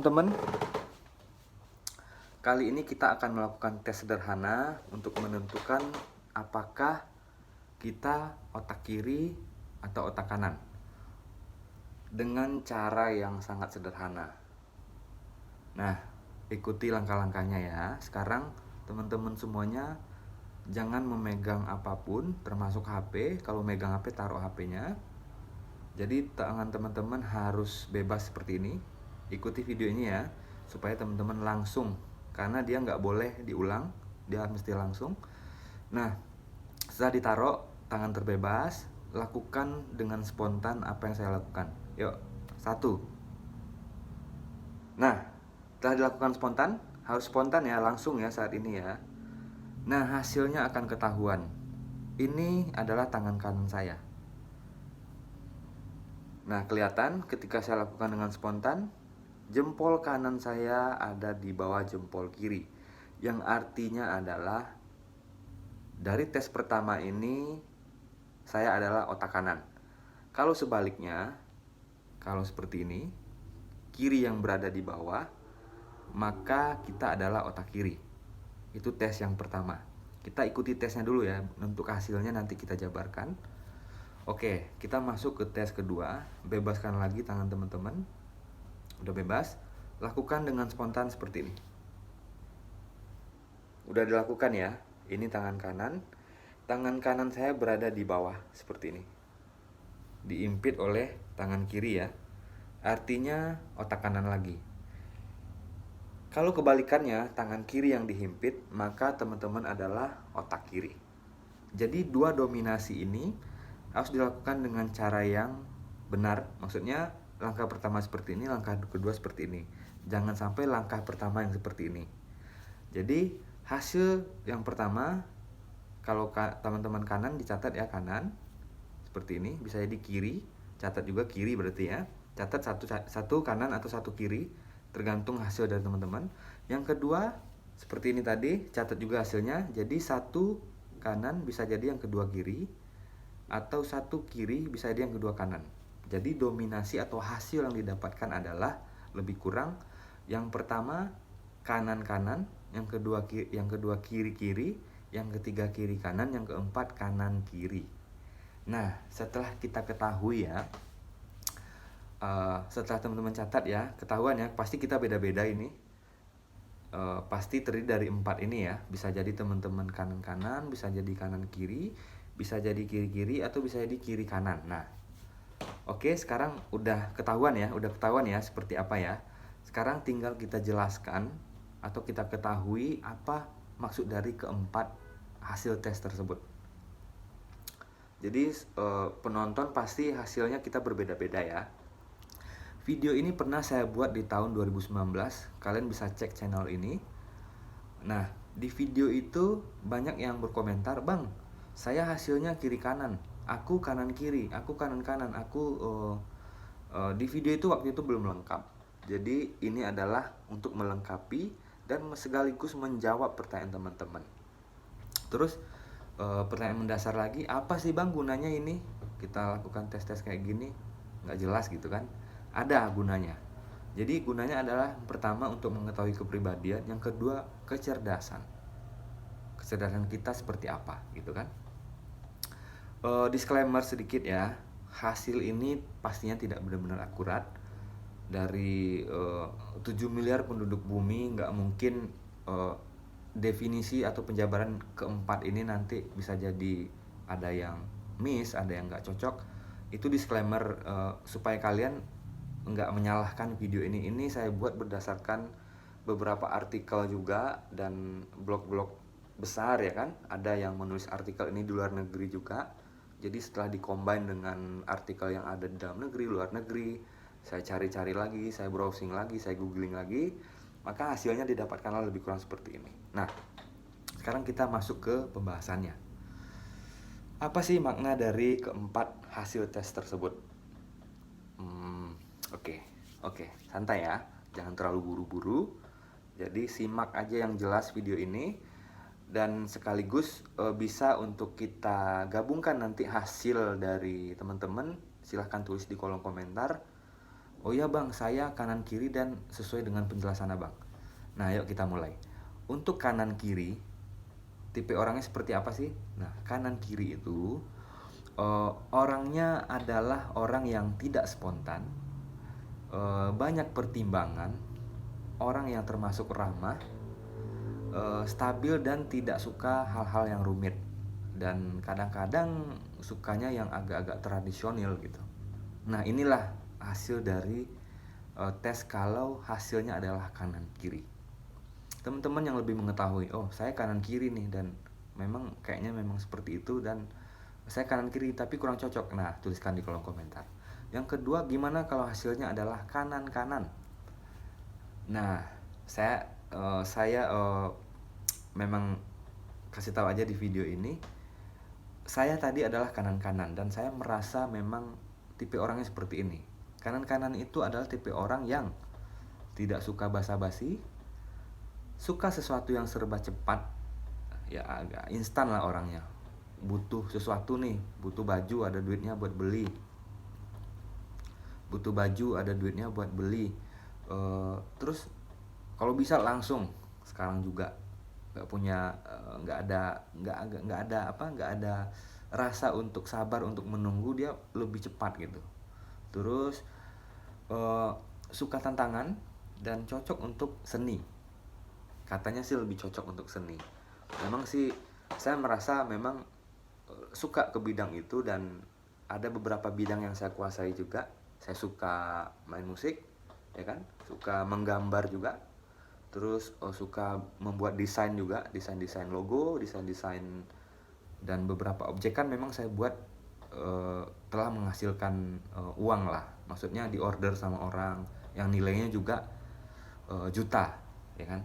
teman-teman, kali ini kita akan melakukan tes sederhana untuk menentukan apakah kita otak kiri atau otak kanan dengan cara yang sangat sederhana. Nah, ikuti langkah-langkahnya ya. Sekarang teman-teman semuanya jangan memegang apapun termasuk HP. Kalau megang HP, taruh HP-nya. Jadi tangan teman-teman harus bebas seperti ini. Ikuti video ini ya, supaya teman-teman langsung, karena dia nggak boleh diulang, dia mesti langsung. Nah, setelah ditaruh tangan terbebas, lakukan dengan spontan apa yang saya lakukan. Yuk, 1. Nah, setelah dilakukan spontan, harus spontan ya, langsung ya saat ini ya. Nah, hasilnya akan ketahuan. Ini adalah tangan kanan saya. Nah, kelihatan ketika saya lakukan dengan spontan, jempol kanan saya ada di bawah jempol kiri. Yang artinya adalah dari tes pertama ini saya adalah otak kanan. Kalau sebaliknya, kalau seperti ini, kiri yang berada di bawah, maka kita adalah otak kiri. Itu tes yang pertama. Kita ikuti tesnya dulu ya, untuk hasilnya nanti kita jabarkan. Oke, kita masuk ke tes kedua. Bebaskan lagi tangan teman-teman. Udah bebas, lakukan dengan spontan seperti ini. Udah dilakukan ya. Ini tangan kanan. Tangan kanan saya berada di bawah seperti ini. Diimpit oleh tangan kiri ya. Artinya otak kanan lagi. Kalau kebalikannya, tangan kiri yang dihimpit, maka teman-teman adalah otak kiri. Jadi dua dominasi ini harus dilakukan dengan cara yang benar. Maksudnya langkah pertama seperti ini, langkah kedua seperti ini. Jangan sampai langkah pertama yang seperti ini. Jadi hasil yang pertama, kalau teman-teman kanan dicatat ya kanan seperti ini, bisa jadi kiri, catat juga kiri berarti ya. Catat satu kanan atau satu kiri, tergantung hasil dari teman-teman. Yang kedua seperti ini tadi, catat juga hasilnya. Jadi satu kanan bisa jadi yang kedua kiri, atau satu kiri bisa jadi yang kedua kanan. Jadi dominasi atau hasil yang didapatkan adalah lebih kurang yang pertama kanan-kanan, yang kedua kiri-kiri, yang ketiga kiri-kanan, yang keempat kanan-kiri. Nah, setelah kita ketahui ya, setelah teman-teman catat ya, ketahuan ya, pasti kita beda-beda ini. Pasti terdiri dari 4 ini ya. Bisa jadi teman-teman kanan-kanan, bisa jadi kanan-kiri, bisa jadi kiri-kiri, atau bisa jadi kiri-kanan. Nah, oke, sekarang udah ketahuan ya seperti apa ya. Sekarang tinggal kita jelaskan atau kita ketahui apa maksud dari keempat hasil tes tersebut. Jadi penonton pasti hasilnya kita berbeda-beda ya. Video ini pernah saya buat di tahun 2019, kalian bisa cek channel ini. Nah, di video itu banyak yang berkomentar, "Bang, saya hasilnya kiri kanan, aku kanan kiri, aku kanan kanan, aku..." Di video itu waktu itu belum lengkap. Jadi ini adalah untuk melengkapi dan sekaligus menjawab pertanyaan teman-teman. Terus pertanyaan mendasar lagi, apa sih bang gunanya ini kita lakukan tes-tes kayak gini? Nggak jelas gitu kan. Ada gunanya. Jadi gunanya adalah pertama untuk mengetahui kepribadian, yang kedua kecerdasan kita seperti apa gitu kan. Disclaimer sedikit ya, hasil ini pastinya tidak benar-benar akurat. Dari 7 miliar penduduk bumi, nggak mungkin definisi atau penjabaran keempat ini nanti bisa jadi ada yang miss, ada yang nggak cocok. Itu disclaimer supaya kalian nggak menyalahkan video ini. Ini saya buat berdasarkan beberapa artikel juga dan blog-blog besar ya kan. Ada yang menulis artikel ini di luar negeri juga. Jadi setelah dikombin dengan artikel yang ada di dalam negeri, luar negeri, saya cari-cari lagi, saya browsing lagi, saya googling lagi, maka hasilnya didapatkanlah lebih kurang seperti ini. Nah, sekarang kita masuk ke pembahasannya. Apa sih makna dari keempat hasil tes tersebut? Oke, santai ya, jangan terlalu buru-buru. Jadi simak aja yang jelas video ini, dan sekaligus bisa untuk kita gabungkan nanti hasil dari teman-teman. Silahkan tulis di kolom komentar. Oh iya bang, saya kanan kiri dan sesuai dengan penjelasan abang. Nah yuk kita mulai. Untuk kanan kiri, tipe orangnya seperti apa sih? Nah kanan kiri itu orangnya adalah orang yang tidak spontan, banyak pertimbangan, orang yang termasuk ramah, stabil dan tidak suka hal-hal yang rumit, dan kadang-kadang sukanya yang agak-agak tradisional gitu. Nah inilah hasil dari tes kalau hasilnya adalah kanan kiri. Teman-teman yang lebih mengetahui, oh saya kanan kiri nih dan memang kayaknya memang seperti itu, dan saya kanan kiri tapi kurang cocok, nah tuliskan di kolom komentar. Yang kedua, gimana kalau hasilnya adalah kanan kanan? Nah saya memang kasih tahu aja di video ini, saya tadi adalah kanan kanan dan saya merasa memang tipe orangnya seperti ini. Kanan kanan itu adalah tipe orang yang tidak suka basa-basi, suka sesuatu yang serba cepat, ya agak instan lah orangnya. Butuh sesuatu nih, butuh baju ada duitnya buat beli, terus kalau bisa langsung sekarang juga, nggak punya nggak ada rasa untuk sabar untuk menunggu, dia lebih cepat gitu. Terus suka tantangan dan cocok untuk seni, katanya sih lebih cocok untuk seni. Memang sih saya merasa memang suka ke bidang itu, dan ada beberapa bidang yang saya kuasai juga. Saya suka main musik, ya kan, suka menggambar juga, terus suka membuat desain juga, desain logo, desain dan beberapa objekan memang saya buat telah menghasilkan uang lah, maksudnya di order sama orang yang nilainya juga juta, ya kan,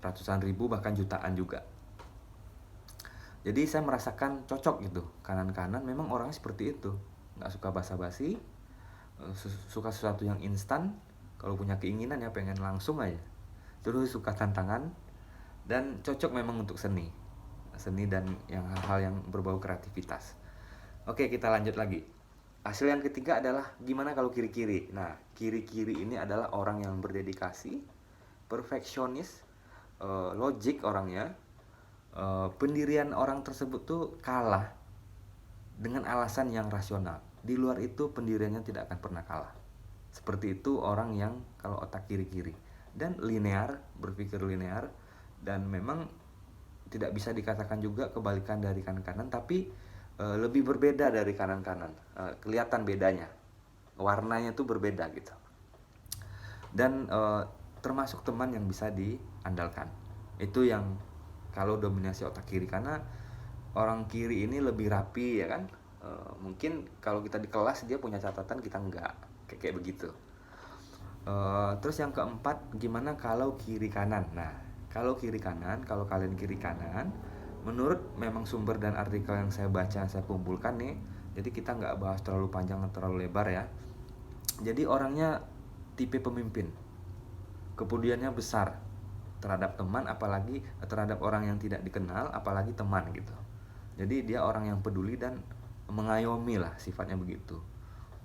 ratusan ribu bahkan jutaan juga. Jadi saya merasakan cocok gitu, kanan-kanan memang orangnya seperti itu, nggak suka basa-basi, suka sesuatu yang instan, kalau punya keinginan ya pengen langsung aja. Terus suka tantangan dan cocok memang untuk seni dan yang hal-hal yang berbau kreativitas. Oke, kita lanjut lagi. Hasil yang ketiga adalah gimana kalau kiri-kiri. Nah kiri-kiri ini adalah orang yang berdedikasi, perfeksionis, logik orangnya. Pendirian orang tersebut tuh kalah dengan alasan yang rasional. Di luar itu pendiriannya tidak akan pernah kalah. Seperti itu orang yang kalau otak kiri-kiri. Dan linear, berpikir linear, dan memang tidak bisa dikatakan juga kebalikan dari kanan-kanan, tapi lebih berbeda dari kanan-kanan. Kelihatan bedanya, warnanya tuh berbeda gitu. Dan termasuk teman yang bisa diandalkan. Itu yang kalau dominasi otak kiri, karena orang kiri ini lebih rapi, ya kan. Mungkin kalau kita di kelas dia punya catatan, kita enggak, kayak begitu. Terus yang keempat, gimana kalau kiri kanan? Nah kalau kiri kanan, kalau kalian kiri kanan, menurut memang sumber dan artikel yang saya baca, saya kumpulkan nih, jadi kita nggak bahas terlalu panjang atau terlalu lebar ya. Jadi orangnya tipe pemimpin, kepeduliannya besar terhadap teman, apalagi terhadap orang yang tidak dikenal, apalagi teman gitu. Jadi dia orang yang peduli dan mengayomi lah, sifatnya begitu.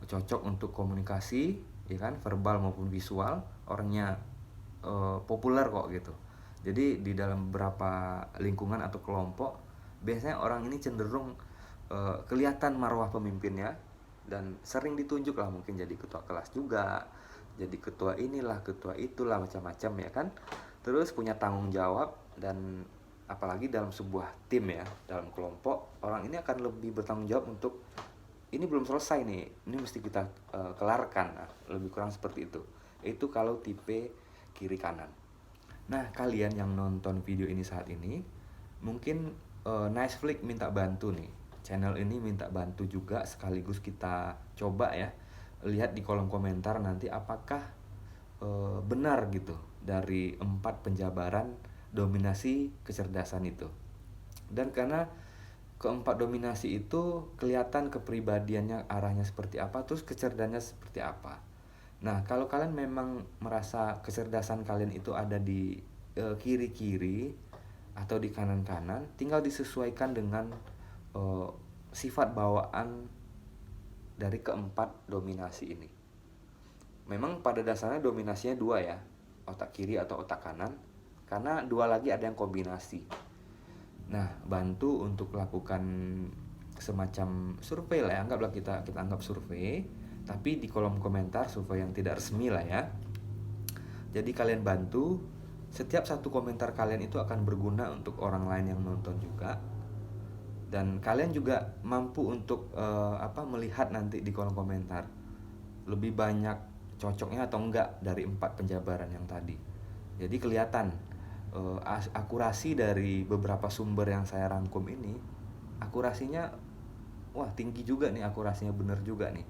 Cocok untuk komunikasi, ya kan, verbal maupun visual. Orangnya populer kok gitu. Jadi di dalam beberapa lingkungan atau kelompok, biasanya orang ini cenderung kelihatan marwah pemimpinnya, dan sering ditunjuk lah, mungkin jadi ketua kelas juga, jadi ketua inilah, ketua itulah, macam-macam ya kan. Terus punya tanggung jawab, dan apalagi dalam sebuah tim ya, dalam kelompok, orang ini akan lebih bertanggung jawab untuk ini belum selesai nih, ini mesti kita kelarkan. Nah, lebih kurang seperti itu. Itu kalau tipe kiri kanan. Nah kalian yang nonton video ini saat ini, mungkin Nice Flick minta bantu nih, channel ini minta bantu juga, sekaligus kita coba ya, lihat di kolom komentar nanti apakah benar gitu dari 4 penjabaran dominasi kecerdasan itu. Dan karena keempat dominasi itu kelihatan kepribadiannya arahnya seperti apa, terus kecerdasannya seperti apa. Nah kalau kalian memang merasa kecerdasan kalian itu ada di kiri-kiri atau di kanan-kanan, tinggal disesuaikan dengan sifat bawaan dari keempat dominasi ini. Memang pada dasarnya dominasinya dua ya, otak kiri atau otak kanan, karena dua lagi ada yang kombinasi. Nah, bantu untuk lakukan semacam survei lah ya, anggaplah kita anggap survei, tapi di kolom komentar survei yang tidak resmi lah ya. Jadi kalian bantu, setiap satu komentar kalian itu akan berguna untuk orang lain yang nonton juga. Dan kalian juga mampu untuk melihat nanti di kolom komentar lebih banyak cocoknya atau enggak dari 4 penjabaran yang tadi. Jadi kelihatan akurasi dari beberapa sumber yang saya rangkum ini, akurasinya wah tinggi juga nih, akurasinya bener juga nih.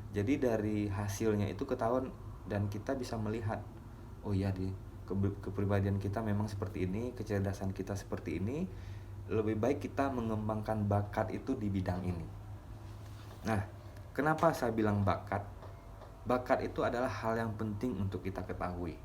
Jadi dari hasilnya itu ketahuan dan kita bisa melihat, oh iya di kepribadian kita memang seperti ini, kecerdasan kita seperti ini, lebih baik kita mengembangkan bakat itu di bidang ini. Nah, kenapa saya bilang bakat? Bakat itu adalah hal yang penting untuk kita ketahui.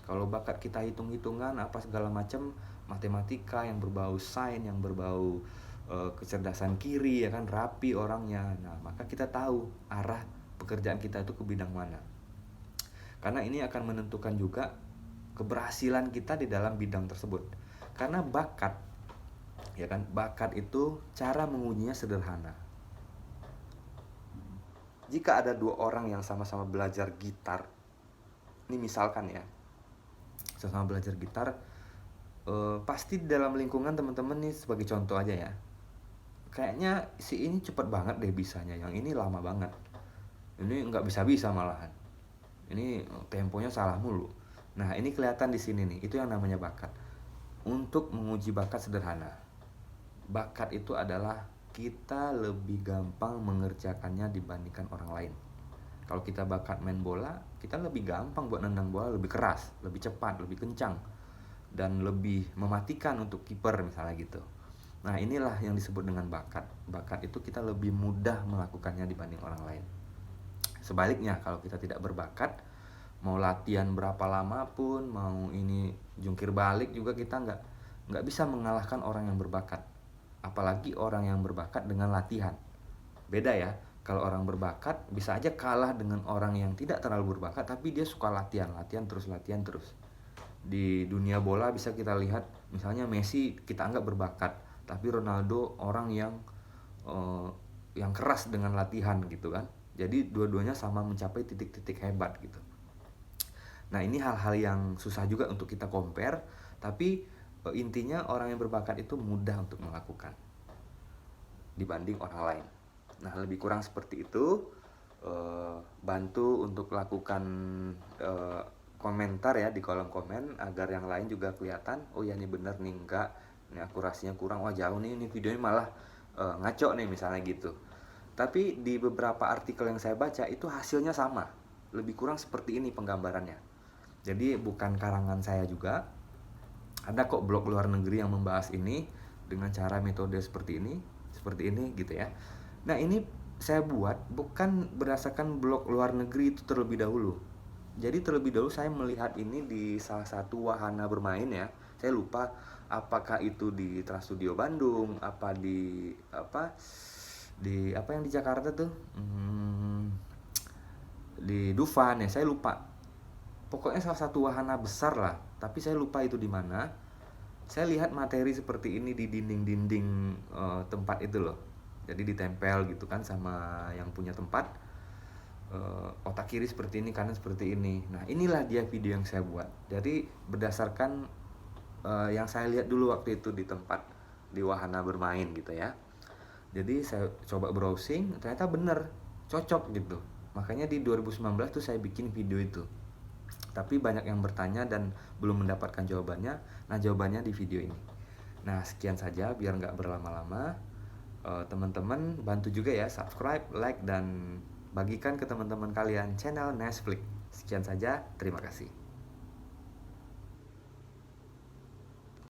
Kalau bakat kita hitung-hitungan apa segala macam, matematika yang berbau sains, yang berbau kecerdasan kiri ya kan, rapi orangnya. Nah, maka kita tahu arah pekerjaan kita itu ke bidang mana. Karena ini akan menentukan juga keberhasilan kita di dalam bidang tersebut. Karena bakat ya kan, bakat itu cara mengujinya sederhana. Jika ada 2 orang yang sama-sama belajar gitar, ini misalkan ya, sama belajar gitar, pasti di dalam lingkungan teman-teman nih, sebagai contoh aja ya, kayaknya si ini cepet banget deh bisanya, yang ini lama banget, ini nggak bisa-bisa malahan, ini temponya salah mulu. Nah ini kelihatan di sini nih, itu yang namanya bakat. Untuk menguji bakat sederhana, bakat itu adalah kita lebih gampang mengerjakannya dibandingkan orang lain. Kalau kita bakat main bola, kita lebih gampang buat nendang bola, lebih keras, lebih cepat, lebih kencang, dan lebih mematikan untuk kiper misalnya gitu. Nah inilah yang disebut dengan bakat. Bakat itu kita lebih mudah melakukannya dibanding orang lain. Sebaliknya kalau kita tidak berbakat, mau latihan berapa lama pun, mau ini jungkir balik juga, kita nggak bisa mengalahkan orang yang berbakat. Apalagi orang yang berbakat dengan latihan. Beda ya. Kalau orang berbakat bisa aja kalah dengan orang yang tidak terlalu berbakat, tapi dia suka latihan terus. Di dunia bola bisa kita lihat, misalnya Messi kita anggap berbakat, tapi Ronaldo orang yang keras dengan latihan gitu kan. Jadi dua-duanya sama mencapai titik-titik hebat gitu. Nah ini hal-hal yang susah juga untuk kita compare, tapi intinya orang yang berbakat itu mudah untuk melakukan dibanding orang lain. Nah lebih kurang seperti itu. Bantu untuk lakukan komentar ya di kolom komen, agar yang lain juga kelihatan, oh ya ini bener nih, enggak, ini akurasinya kurang, wah jauh nih, ini videonya malah ngaco nih misalnya gitu. Tapi di beberapa artikel yang saya baca itu hasilnya sama, lebih kurang seperti ini penggambarannya. Jadi bukan karangan saya juga, ada kok blog luar negeri yang membahas ini dengan cara metode seperti ini gitu ya. Nah ini saya buat bukan berdasarkan blog luar negeri itu terlebih dahulu. Jadi terlebih dahulu saya melihat ini di salah satu wahana bermain ya. Saya lupa apakah itu di Trans Studio Bandung, di apa yang di Jakarta tuh, di Dufan ya, saya lupa. Pokoknya salah satu wahana besar lah, tapi saya lupa itu di mana. Saya lihat materi seperti ini di dinding-dinding tempat itu loh. Jadi ditempel gitu kan sama yang punya tempat, otak kiri seperti ini, kanan seperti ini. Nah inilah dia video yang saya buat. Jadi berdasarkan yang saya lihat dulu waktu itu di tempat, di wahana bermain gitu ya. Jadi saya coba browsing, ternyata bener, cocok gitu. Makanya di 2019 tuh saya bikin video itu. Tapi banyak yang bertanya dan belum mendapatkan jawabannya. Nah jawabannya di video ini. Nah sekian saja, biar nggak berlama-lama. Teman-teman bantu juga ya subscribe, like, dan bagikan ke teman-teman kalian channel Netflix. Sekian saja, terima kasih.